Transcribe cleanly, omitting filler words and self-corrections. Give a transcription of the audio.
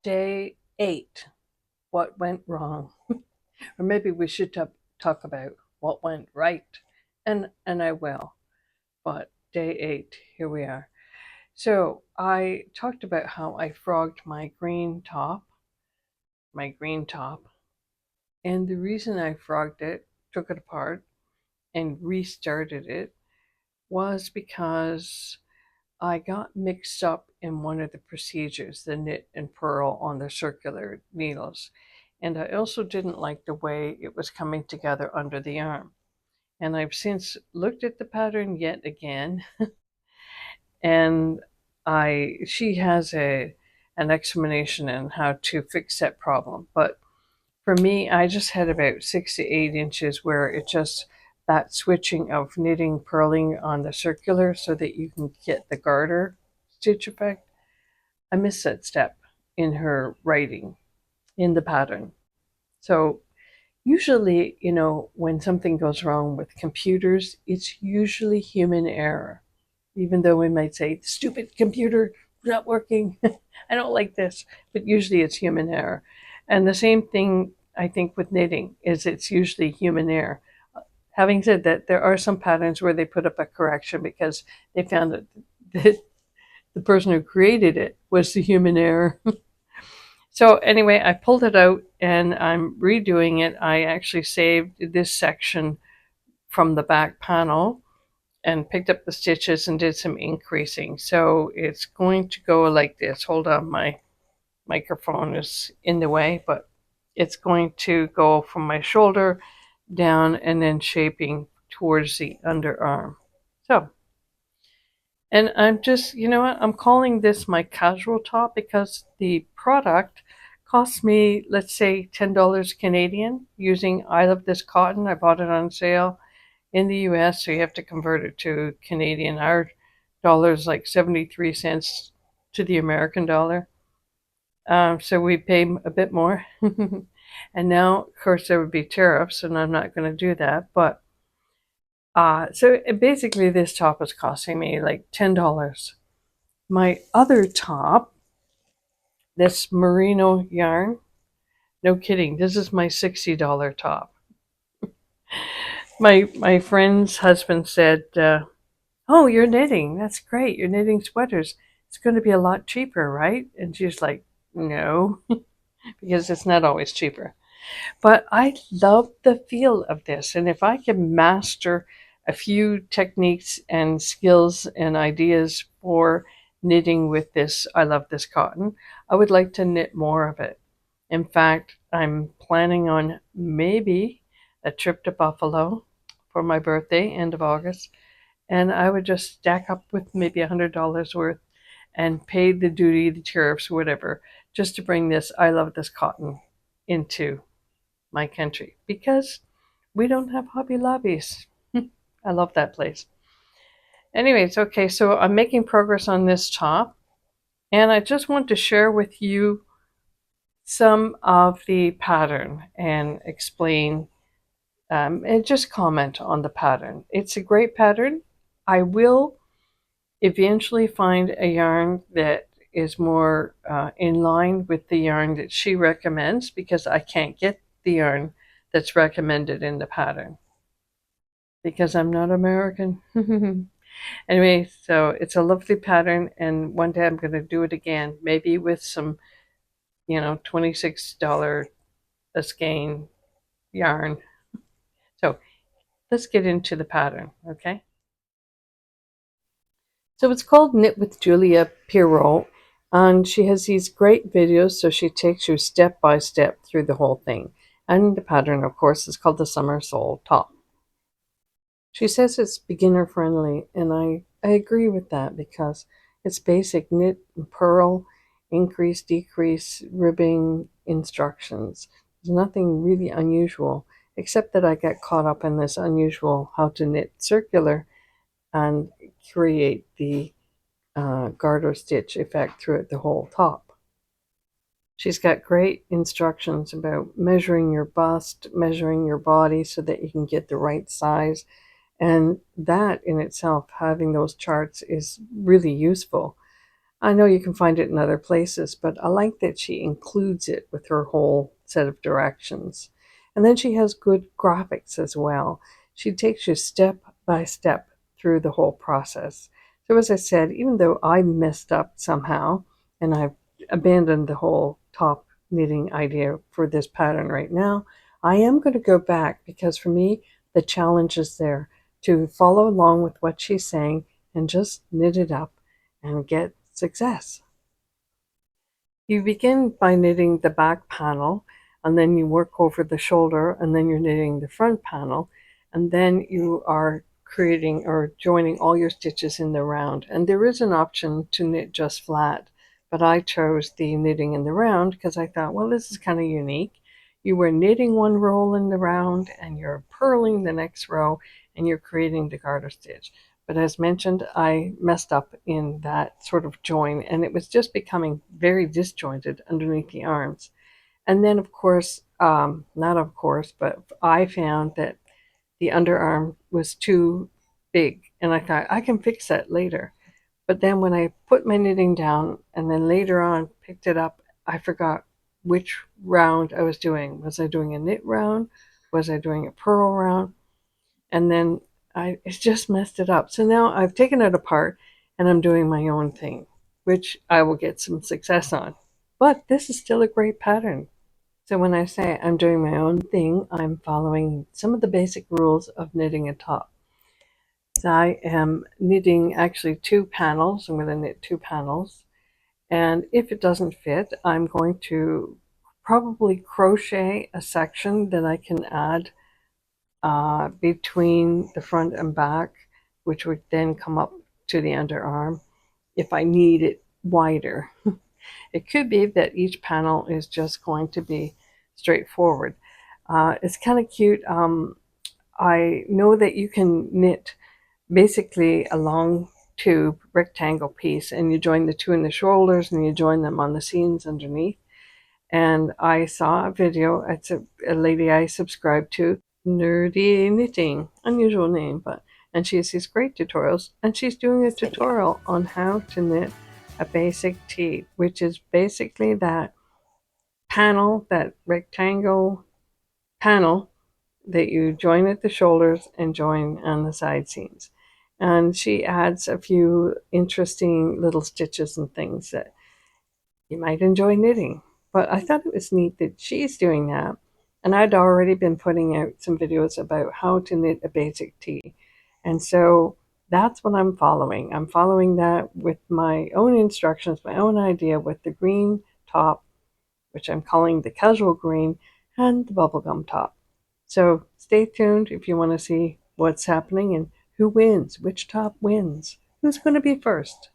Day 8. What went wrong? Or maybe we should talk about what went right. And I will. But day 8, here we are. So I talked about how I frogged my green top. And the reason I frogged it, took it apart, and restarted it was because I got mixed up in one of the procedures, the knit and purl on the circular needles. And I also didn't like the way it was coming together under the arm. And I've since looked at the pattern yet again, and she has an explanation on how to fix that problem. But for me, I just had about 6 to 8 inches where it just that switching of knitting, purling on the circular so that you can get the garter stitch effect. I missed that step in her writing in the pattern. So usually, when something goes wrong with computers, it's usually human error. Even though we might say, stupid computer, not working, I don't like this, but usually it's human error. And the same thing, I think, with knitting, is it's usually human error. Having said that, there are some patterns where they put up a correction because they found that the person who created it was the human error. So anyway, I pulled it out and I'm redoing it. I actually saved this section from the back panel and picked up the stitches and did some increasing. So it's going to go like this. Hold on, my microphone is in the way, but it's going to go from my shoulder down and then shaping towards the underarm. So, and I'm just, you know what, I'm calling this my casual top because the product cost me, let's say, $10 Canadian using I Love This Cotton. I bought it on sale in the US, so you have to convert it to Canadian. Our dollar is like 73 cents to the American dollar. So we pay a bit more. And now, of course, there would be tariffs, and I'm not going to do that. But basically, this top is costing me like $10. My other top, this merino yarn, no kidding, this is my $60 top. My friend's husband said, "Oh, you're knitting. That's great. You're knitting sweaters. It's going to be a lot cheaper, right?" And she's like, "No," because it's not always cheaper. But I love the feel of this. And if I can master a few techniques and skills and ideas for knitting with this, I love this cotton, I would like to knit more of it. In fact, I'm planning on maybe a trip to Buffalo for my birthday, end of August. And I would just stack up with maybe $100 worth and pay the duty, the tariffs, whatever, just to bring this I love this cotton into my country because we don't have Hobby Lobbies. I love that place. Anyways, okay, so I'm making progress on this top, and I just want to share with you some of the pattern and explain and just comment on the pattern. It's a great pattern. I will eventually find a yarn that is more in line with the yarn that she recommends because I can't get the yarn that's recommended in the pattern because I'm not American. Anyway, so it's a lovely pattern, and one day I'm going to do it again, maybe with some, $26 a skein yarn. So let's get into the pattern, okay? So it's called Knit with Julia Pirot, and she has these great videos, so she takes you step by step through the whole thing. And the pattern, of course, is called the Summer Sole Top. She says it's beginner friendly, and I agree with that because it's basic knit and purl, increase, decrease, ribbing instructions. There's nothing really unusual, except that I get caught up in this unusual how to knit circular and create the garter stitch effect throughout the whole top. She's got great instructions about measuring your bust, measuring your body so that you can get the right size. And that in itself, having those charts is really useful. I know you can find it in other places, but I like that she includes it with her whole set of directions. And then she has good graphics as well. She takes you step by step through the whole process. So, as I said, even though I messed up somehow and I've abandoned the whole top knitting idea for this pattern right now, I am going to go back because for me, the challenge is there to follow along with what she's saying and just knit it up and get success. You begin by knitting the back panel, and then you work over the shoulder, and then you're knitting the front panel, and then you are creating or joining all your stitches in the round. And there is an option to knit just flat, but I chose the knitting in the round because I thought, well, this is kind of unique. You were knitting one row in the round, and you're purling the next row, and you're creating the garter stitch. But as mentioned, I messed up in that sort of join, and it was just becoming very disjointed underneath the arms. And then, of course, not of course, but I found that the underarm was too big, and I thought I can fix that later. But then when I put my knitting down and then later on picked it up, I forgot which round I was doing. Was I doing a knit round? Was I doing a purl round? And then it just messed it up. So now I've taken it apart and I'm doing my own thing, which I will get some success on. But this is still a great pattern. So when I say I'm doing my own thing, I'm following some of the basic rules of knitting a top. So I am knitting actually two panels. I'm going to knit two panels. And if it doesn't fit, I'm going to probably crochet a section that I can add between the front and back, which would then come up to the underarm if I need it wider. It could be that each panel is just going to be straightforward. It's kind of cute. I know that you can knit basically a long tube rectangle piece and you join the two in the shoulders and you join them on the seams underneath. And I saw a video, it's a lady I subscribe to, Nerdy Knitting, unusual name, but, and she has these great tutorials, and she's doing a tutorial on how to knit a basic tee, which is basically that panel, that rectangle panel that you join at the shoulders and join on the side seams. And she adds a few interesting little stitches and things that you might enjoy knitting. But I thought it was neat that she's doing that. And I'd already been putting out some videos about how to knit a basic tee. And so that's what I'm following. I'm following that with my own instructions, my own idea with the green top, which I'm calling the casual green, and the bubblegum top. So stay tuned if you want to see what's happening and who wins, which top wins, who's going to be first.